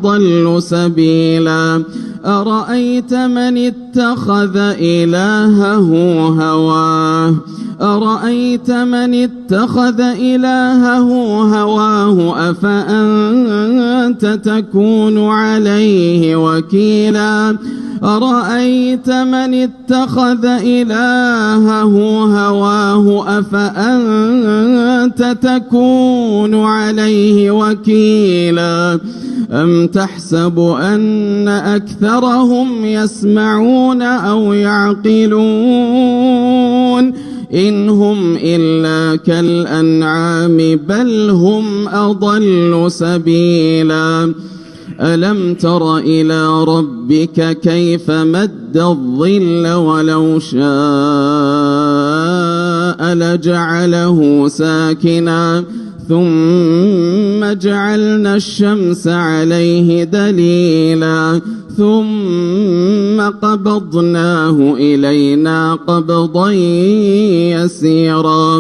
ضل سبيلا أرأيت من اتخذ إلهه هواه أفأنت تكون عليه وكيلا أرأيت من اتخذ إلهه هواه أفأنت تكون عليه وكيلا أم تحسب أن أكثرهم يسمعون أو يعقلون إن هم إلا كالأنعام بل هم أضل سبيلا ألم تر إلى ربك كيف مد الظل ولو شاء لجعله ساكنا ثم جعلنا الشمس عليه دليلا ثم قبضناه إلينا قبضا يسيرا